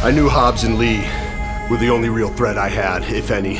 I knew Hobbs and Lee were the only real threat I had, if any.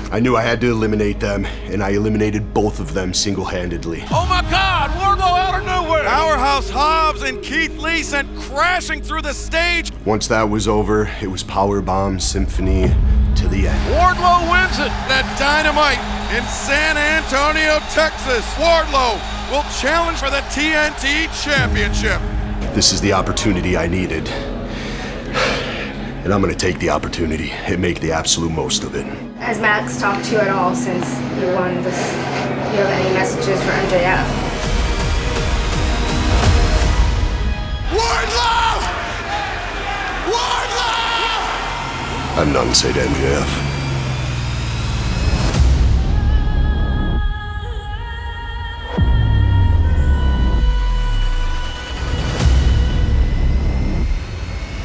I knew I had to eliminate them, and I eliminated both of them single-handedly. Oh my God! Wardlow out of nowhere! Powerhouse Hobbs and Keith Lee sent crashing through the stage. Once that was over, it was Powerbomb Symphony to the end. Wardlow wins it! At Dynamite in San Antonio, Texas, Wardlow will challenge for the TNT Championship. This is the opportunity I needed. And I'm gonna take the opportunity and make the absolute most of it. Has Max talked to you at all since you won this? Do you have any messages for MJF? Wardlow! Wardlow! I have nothing to say to MJF.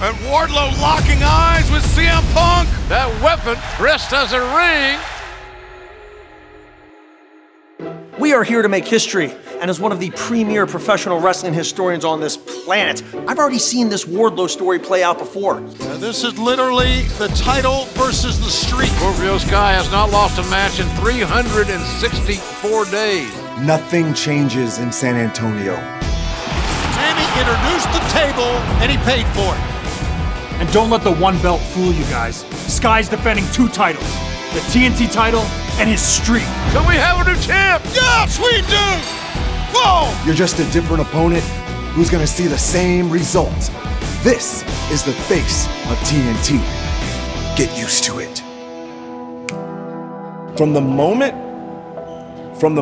And Wardlow locking eyes with CM Punk. That weapon dressed as a ring. We are here to make history, and as one of the premier professional wrestling historians on this planet, I've already seen this Wardlow story play out before. This is literally the title versus the streak. Scorpio Sky has not lost a match in 364 days. Nothing changes in San Antonio. Sammy introduced the table, and he paid for it. And don't let the one belt fool you guys. Sky's defending 2 titles, the TNT title and his streak. So we have a new champ! Yes, we do! Whoa! You're just a different opponent who's gonna see the same results. This is the face of TNT. Get used to it. From the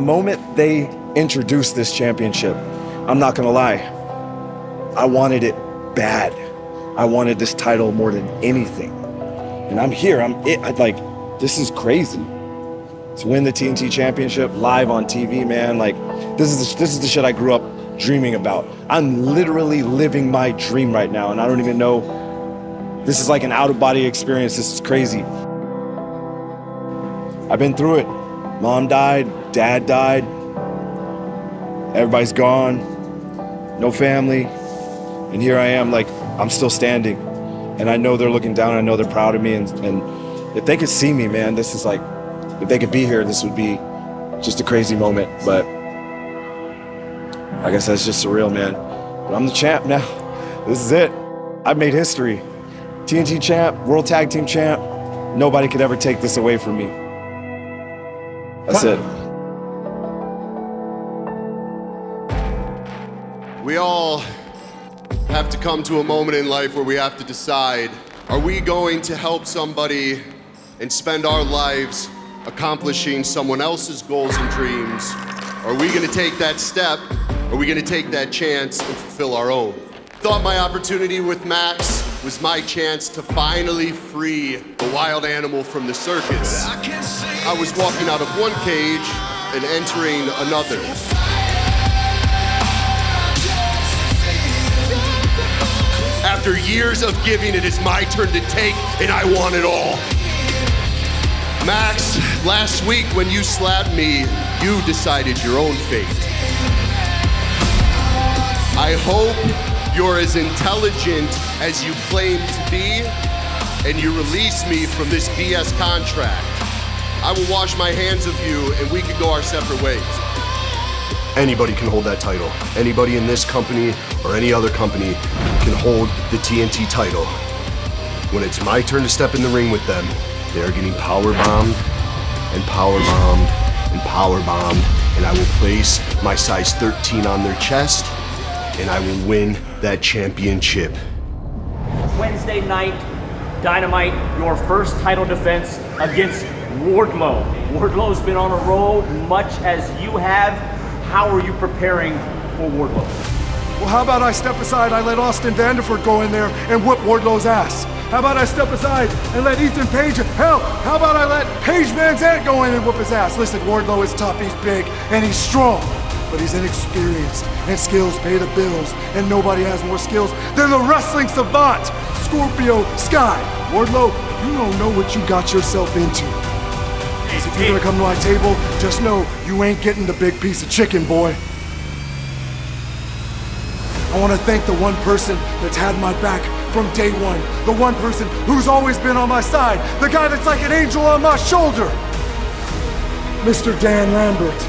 moment they introduced this championship, I'm not gonna lie, I wanted it bad. I wanted this title more than anything. And I'm here, this is crazy. To win the TNT Championship live on TV, man, this is the shit I grew up dreaming about. I'm literally living my dream right now, and I don't even know, this is like an out-of-body experience. This is crazy. I've been through it. Mom died, dad died, everybody's gone, no family, and here I am, I'm still standing, and I know they're looking down, I know they're proud of me, and if they could see me, man, this is if they could be here, this would be just a crazy moment, but I guess that's just surreal, man. But I'm the champ now. This is it. I've made history. TNT champ, World Tag Team champ, nobody could ever take this away from me. That's it. We all have to come to a moment in life where we have to decide, are we going to help somebody and spend our lives accomplishing someone else's goals and dreams? Are we gonna take that step? Are we gonna take that chance and fulfill our own? Thought my opportunity with Max was my chance to finally free the wild animal from the circus. I was walking out of one cage and entering another. After years of giving, it is my turn to take, and I want it all. Max, last week when you slapped me, you decided your own fate. I hope you're as intelligent as you claim to be, and you release me from this BS contract. I will wash my hands of you, and we can go our separate ways. Anybody can hold that title. Anybody in this company or any other company can hold the TNT title. When it's my turn to step in the ring with them, they are getting powerbombed and powerbombed and powerbombed, and I will place my size 13 on their chest, and I will win that championship. Wednesday night, Dynamite, your first title defense against Wardlow. Wardlow's been on a roll, much as you have. How are you preparing for Wardlow? Well, how about I step aside, I let Austin Vanderford go in there and whoop Wardlow's ass? How about I step aside and let Ethan Page, hell, how about I let Paige Van Zandt go in and whoop his ass? Listen, Wardlow is tough, he's big, and he's strong, but he's inexperienced, and skills pay the bills, and nobody has more skills than the wrestling savant, Scorpio Sky. Wardlow, you don't know what you got yourself into. If you're gonna come to my table, just know you ain't getting the big piece of chicken, boy. I want to thank the one person that's had my back from day one. The one person who's always been on my side. The guy that's like an angel on my shoulder. Mr. Dan Lambert.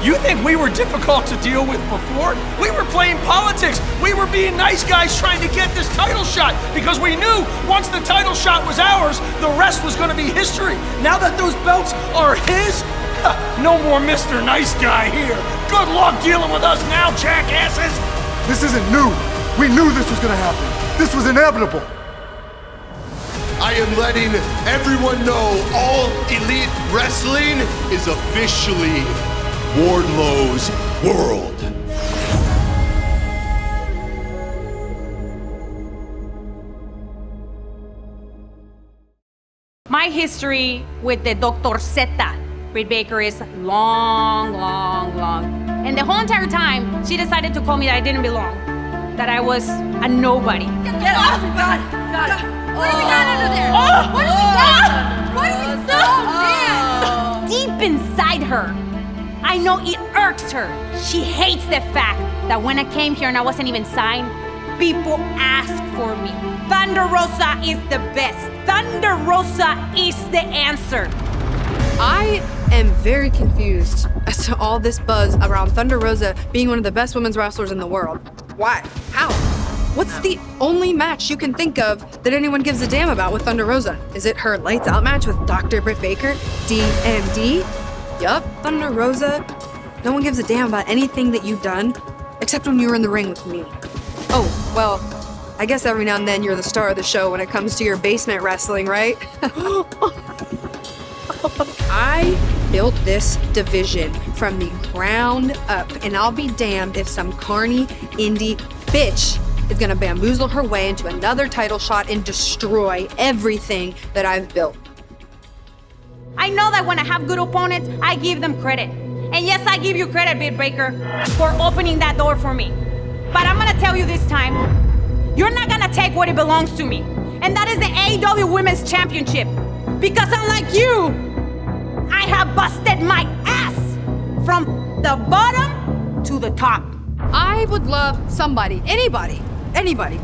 You think we were difficult to deal with before? We were playing politics. We were being nice guys trying to get this title shot because we knew once the title shot was ours, the rest was going to be history. Now that those belts are his, no more Mr. Nice Guy here. Good luck dealing with us now, jackasses. This isn't new. We knew this was going to happen. This was inevitable. I am letting everyone know All Elite Wrestling is officially Wardlow's world. My history with the Dr. Zeta, Britt Baker, is long. And the whole entire time, she decided to call me that I didn't belong, that I was a nobody. Get off! God. What have we got under there? What have we got? Deep inside her, I know it irks her. She hates the fact that when I came here and I wasn't even signed, people asked for me. Thunder Rosa is the best. Thunder Rosa is the answer. I am very confused as to all this buzz around Thunder Rosa being one of the best women's wrestlers in the world. Why? How? What's the only match you can think of that anyone gives a damn about with Thunder Rosa? Is it her lights out match with Dr. Britt Baker? DMD? Yup, Thunder Rosa. No one gives a damn about anything that you've done, except when you were in the ring with me. Oh, well, I guess every now and then you're the star of the show when it comes to your basement wrestling, right? I built this division from the ground up, and I'll be damned if some carny indie bitch is gonna bamboozle her way into another title shot and destroy everything that I've built. I know that when I have good opponents, I give them credit. And yes, I give you credit, Britt Baker, for opening that door for me. But I'm gonna tell you this time, you're not gonna take what it belongs to me. And that is the AEW Women's Championship. Because unlike you, I have busted my ass from the bottom to the top. I would love somebody, anybody,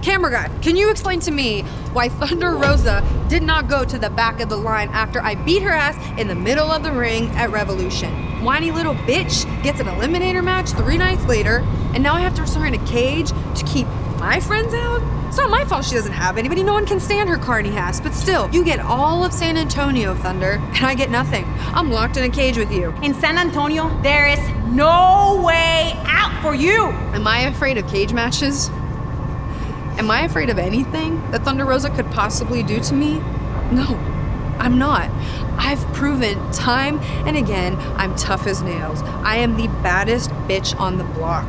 camera guy, can you explain to me why Thunder Rosa did not go to the back of the line after I beat her ass in the middle of the ring at Revolution? Whiny little bitch gets an eliminator match 3 nights later, and now I have to throw her in a cage to keep my friends out? It's not my fault she doesn't have anybody. No one can stand her carny ass, but still, you get all of San Antonio, Thunder, and I get nothing. I'm locked in a cage with you. In San Antonio, there is no way out for you. Am I afraid of cage matches? Am I afraid of anything that Thunder Rosa could possibly do to me? No, I'm not. I've proven time and again I'm tough as nails. I am the baddest bitch on the block.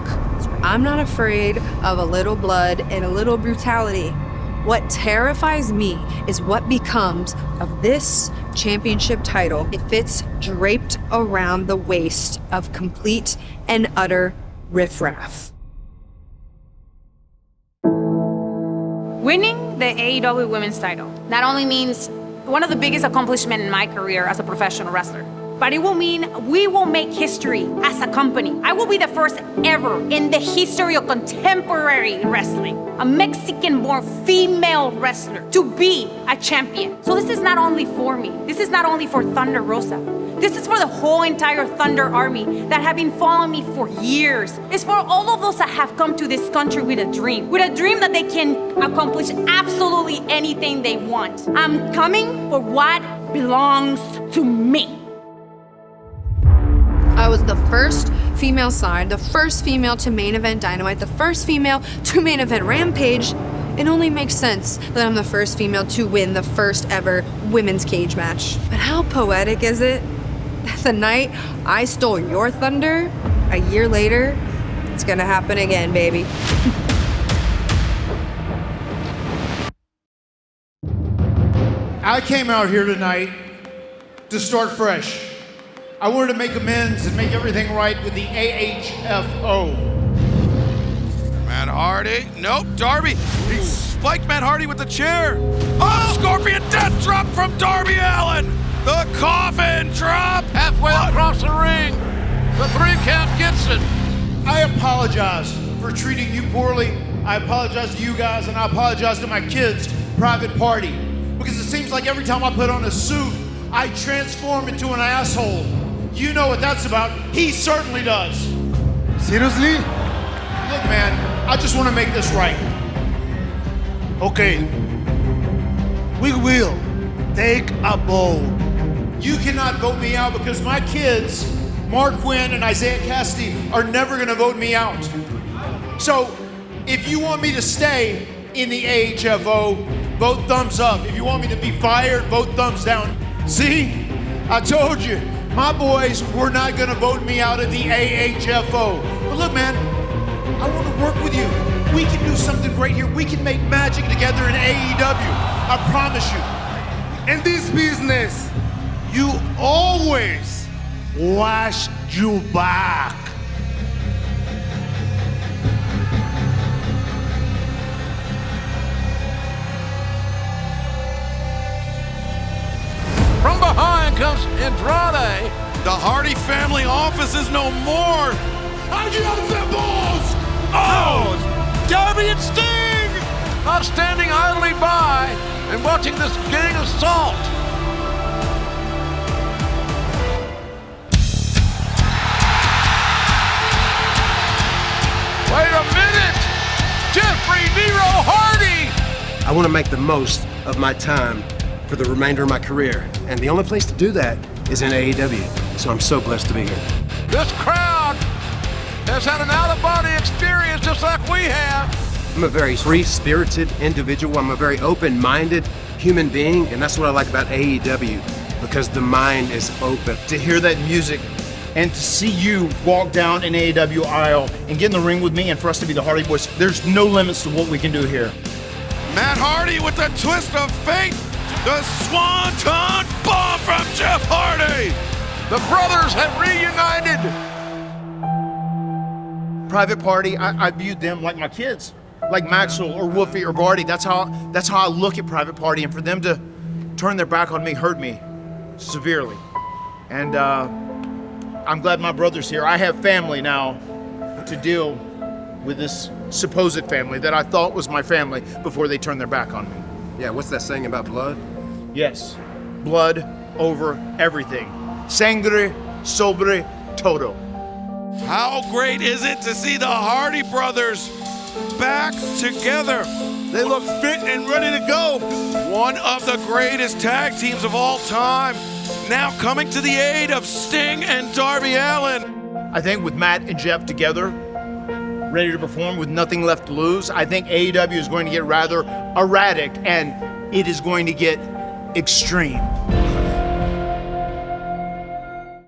I'm not afraid of a little blood and a little brutality. What terrifies me is what becomes of this championship title if it's draped around the waist of complete and utter riffraff. Winning the AEW Women's title not only means one of the biggest accomplishments in my career as a professional wrestler, but it will mean we will make history as a company. I will be the first ever in the history of contemporary wrestling, a Mexican-born female wrestler, to be a champion. So this is not only for me. This is not only for Thunder Rosa. This is for the whole entire Thunder Army that have been following me for years. It's for all of those that have come to this country with a dream that they can accomplish absolutely anything they want. I'm coming for what belongs to me. I was the first female signed, the first female to main event Dynamite, the first female to main event Rampage. It only makes sense that I'm the first female to win the first ever women's cage match. But how poetic is it? The night I stole your thunder, a year later, it's gonna happen again, baby. I came out here tonight to start fresh. I wanted to make amends and make everything right with the AHFO. Matt Hardy. Nope, Darby. He spiked Matt Hardy with the chair. Oh, Scorpion death drop from Darby Allin. The coffin drop. Halfway across the ring. The 3 count gets it. I apologize for treating you poorly. I apologize to you guys, and I apologize to my kids' private party. Because it seems like every time I put on a suit, I transform into an asshole. You know what that's about. He certainly does. Seriously? Look, man, I just want to make this right. Okay. We will take a vote. You cannot vote me out because my kids, Mark Quinn and Isaiah Cassidy, are never going to vote me out. So, if you want me to stay in the AHFO, vote thumbs up. If you want me to be fired, vote thumbs down. See? I told you, my boys were not going to vote me out of the AHFO. But look, man, I want to work with you. We can do something great here. We can make magic together in AEW. I promise you. In this business, you always wash your back. From behind comes Andrade. The Hardy family office is no more. I get out of their balls! Oh! Darby and Sting! Not standing idly by and watching this gang assault. Wait a minute! Jeffrey Miro Hardy! I want to make the most of my time for the remainder of my career, and the only place to do that is in AEW, so I'm so blessed to be here. This crowd has had an out-of-body experience just like we have. I'm a very free-spirited individual. I'm a very open-minded human being, and that's what I like about AEW, because the mind is open. To hear that music and to see you walk down an AEW aisle and get in the ring with me and for us to be the Hardy Boys, there's no limits to what we can do here. Matt Hardy with the twist of fate. The Swanton Bomb from Jeff Hardy. The brothers have reunited. Private Party, I viewed them like my kids, like Maxwell or Wolfie or Gardy. That's how I look at Private Party, and for them to turn their back on me hurt me severely. And I'm glad my brother's here. I have family now to deal with this supposed family that I thought was my family before they turned their back on me. Yeah, what's that saying about blood? Yes, blood over everything. Sangre sobre todo. How great is it to see the Hardy brothers back together? They look fit and ready to go. One of the greatest tag teams of all time, now coming to the aid of Sting and Darby Allin. I think with Matt and Jeff together, ready to perform with nothing left to lose, I think AEW is going to get rather erratic, and it is going to get extreme.